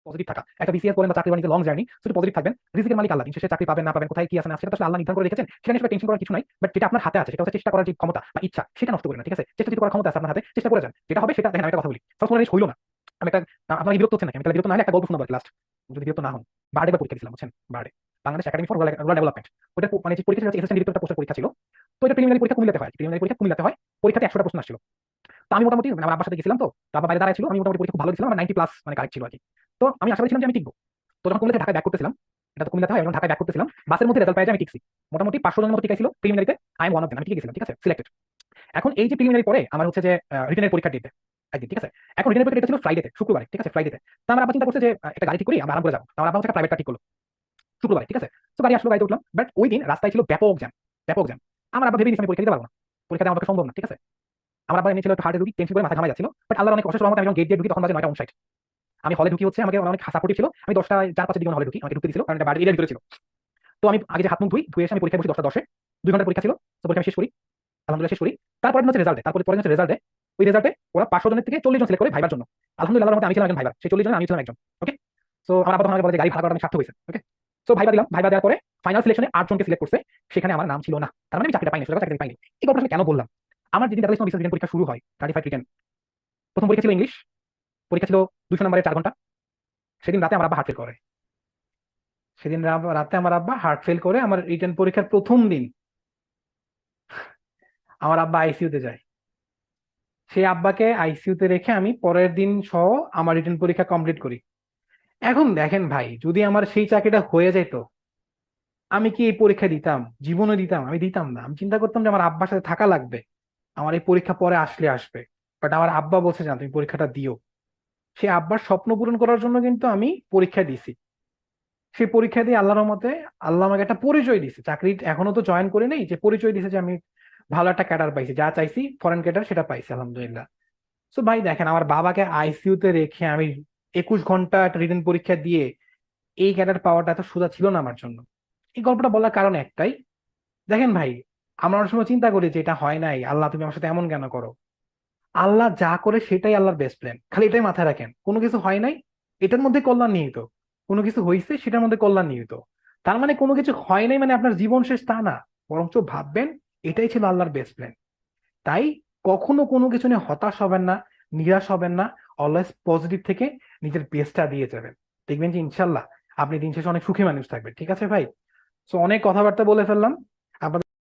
Positive থাকা। একটা BCS করেন বা চাকরি বাণিজ্য লং জার্নি, শুধু পজিটিভ থাকবেন। রিজিকের মালিক আল্লাহ, দিন শেষে চাকরি পাবেন না পাবেন, কোথায় কি আছে না সেটা তো আসলে আল্লাহ নির্ধারণ করে রেখেছেন, সেটা নিয়ে টেনশন করার কিছু নাই। বাট যেটা আপনার হাতে আছে সেটা হচ্ছে চেষ্টা করার যে ক্ষমতা বা ইচ্ছা, সেটা নষ্ট করেন না, ঠিক আছে? চেষ্টা যদি করার ক্ষমতা আছে আপনার হাতে, চেষ্টা করে যান, যেটা হবে সেটা। দেখেন আমি একটা কথা বলি, সবসময় হইলো না। আমি একটা, আপনার বিরক্ত হচ্ছে নাকি? আমি তাহলে বিরক্ত না হলে একটা গল্প শোনাবো লাস্ট, যদি বিরক্ত না হন। বারডে বা পরীক্ষা দিয়েছিলাম, বুঝছেন? বারডে, Bangladesh academy for rural development. ওটা মানে যে পরীক্ষা ছিল অ্যাসিস্ট্যান্ট ডিরেক্টর পোস্টের পরীক্ষা ছিল। তো এটা প্রিলিমিনারি পরীক্ষা কুমিল্লাতে হয়, প্রিলিমিনারি পরীক্ষা কুমিল্লাতে হয়। পরীক্ষাতে 100টা প্রশ্ন আসছিল। তো আমি মোটামুটি মানে আমার আব্বার সাথে গেছিলাম, তো আব্বা বাইরে দাঁড়ায় ছিল, আমি মোটামুটি পরীক্ষা খুব ভালো দিয়েছিলাম, আমার 90 প্লাস মানে কারেক্ট ছিল আর কি। তো আমি আশা করেছিলাম যে আমি টিকবো। তো যখন কুমিল্লা ঢাকায় ব্যাক করতেছিলাম, এটা তো কুমিল্লাতে হয়, এবং ঢাকায় ব্যাক করতেছিলাম, বাসের মধ্যে রেজাল্ট পাই যে আমি টিকছি। মোটামুটি 500 জনের মতো টিকাইছিল প্রিলিমিনারিতে, I am one of them, আমি টিকে গেছিলাম, ঠিক আছে, সিলেক্টেড। এখন এই যে প্রিলিমিনারি পরে আমার হচ্ছে যে রিটেনের পরীক্ষা দিতে একদিন, ঠিক আছে। এখন রিটেনের পরীক্ষা ছিল ফ্রাইডেতে, শুক্রবারে, ঠিক আছে, ফ্রাইডেতে। তো আমার আবার চিন্তা করছে যে একটা গাড়ি ঠিক করি, আমরা আরাম করে যাবো। তো আমার আবার হচ্ছে একটা প্রাইভেট ঠিক করলো শুক্রবারে, ঠিক আছে। তো গাড়ি আসলো, গাড়িতে উঠলাম, বাট ওই দিন রাস্তায় ছিল ব্যাপক জ্যাম, ব্যাপক জ্যাম। আমার আবার ভেবে নিয়েছি আমি পরীক্ষা দিতে পারবো না, পরীক্ষা দেওয়া আমার পক্ষে সম্ভব না, ঠিক আছে। আমার আবার এমনি ছিল একটু হার্টের রুগী, টেনশন করে মাথা ঘামাই যাচ্ছিল। বাট আল্লাহর অনেক অশেষ রহমতে আমি যখন গেট দিয়ে ঢুকি তখন বাজে 9টা 59। আমি হলে ঢুকি হচ্ছে, আমাকে অনেক সাপোর্টিভ ছিল। আমি 10টা 4-5 দিকে হলে ঢুকি, আমাকে ঢুকতে দিছিল কারণ এটা বাড়ির এরিয়ার ভিতরে ছিল। তো আমি আগে যে হাত মুখ ধুয়ে এসে আমি পরীক্ষায় বসি 10টা 10-এ, 2 ঘন্টার পরীক্ষা ছিল। তো পরীক্ষা আমি শেষ করি, আলহামদুলিল্লাহ শেষ করি। তারপরে হচ্ছে রেজাল্টে, তারপরে পরে হচ্ছে রেজাল্টে, ওই রেজাল্টে ওরা 500 জনের থেকে 40 জন সিলেক্ট করে ভাইবার জন্য। আলহামদুলিল্লাহ আল্লাহর রহমতে আমি ছিলাম একজন ভাইবার, সেই 40 জনে আমি ছিলাম একজন। ওকে। সো আমার আব্বা তখন আমাকে বলে যে গাড়ি ভাড়া করাটা আমি সার্থক হয়েছে। ওকে। সো ভাইবা দিলাম, ভাইবা দেওয়ার পরে ফাইনাল সিলেকশনে 8 জনকে সিলেক্ট করছে, সেখানে আমার নাম ছিল না। তার মানে আমি চাকরিটা পাইনি, চাকরি পাইনি। এই গল্পটা কেন বললাম? আমার যেদিন 43তম বিসিএস রিটেন পরীক্ষা শুরু হয়, 35 রিটেন, প্রথম পরীক্ষা ছিল ইংলিশ, পরীক্ষা ছিল 200 নম্বরের 4 ঘন্টা। সেদিন রাতে আমার আব্বা হার্ট ফেল করে। সেদিন রাতে আমার আব্বা হার্ট ফেল করে, আমার রিটেন পরীক্ষার প্রথম দিন আমার আব্বা আইসিইউতে যায়। সেই আব্বাকে আইসিইউতে রেখে আমি পরের দিন সহ আমার রিটেন পরীক্ষা কমপ্লিট করি। এখন দেখেন ভাই, যদি আমার সেই চাকরিটা হয়ে যেত, আমি কি এই পরীক্ষা দিতাম? জীবনে দিতাম? আমি দিতাম না। আমি চিন্তা করতাম যে আমার আব্বার সাথে থাকা লাগবে, আমার এই পরীক্ষা পরে আসলে আসবে। বাট আমার আব্বা বলছে না, তুমি পরীক্ষাটা দিও। সেই আব্বার স্বপ্ন পূরণ করার জন্য কিন্তু আমি পরীক্ষা দিছি। সেই পরীক্ষা দিয়ে আল্লাহর রহমতে আল্লাহ আমাকে একটা পরিচয় দিছে। চাকরি এখনো তো জয়েন করি নাই, যে পরিচয় দিছে যে আমি ভালো একটা ক্যাডার পাইছি, যা চাইছি ফরেন ক্যাডার সেটা পাইছি আলহামদুলিল্লাহ। তো ভাই দেখেন, আমার বাবাকে আইসিইউতে রেখে আমি 21 ঘন্টা একটা রিটেন পরীক্ষা দিয়ে এই ক্যাডার পাওয়াটা এত সোজা ছিল না আমার জন্য। এই গল্পটা বলার কারণ একটাই, দেখেন ভাই, আমরা অনেক সময় চিন্তা করি যে এটা হয় নাই, আল্লাহ তুমি আমার সাথে এমন কেন করো? আল্লাহ যা করে সেটাই আল্লাহর বেস্ট প্ল্যান, খালি এটাই মাথায় রাখেন। কোনো কিছু হয় নাই, এটার মধ্যে কল্যাণ নিহিত। কোনো কিছু হয়েছে, সেটার মধ্যে কল্যাণ নিহিত। তার মানে কোনো কিছু হয় নাই মানে আপনার জীবন শেষ তা না, বরঞ্চ ভাববেন এটাই ছিল আল্লাহর বেস্ট প্ল্যান। তাই কখনো কোনো কিছু নিয়ে হতাশ হবেন না, নিরাশ হবেন না। অলওয়েজ পজিটিভ থেকে নিজের বেস্টটা দিয়ে যাবেন, দেখবেন যে ইনশাল্লাহ আপনি দিন শেষে অনেক সুখী মানুষ থাকবেন। ঠিক আছে ভাই? সো অনেক কথাবার্তা বলে ফেললাম।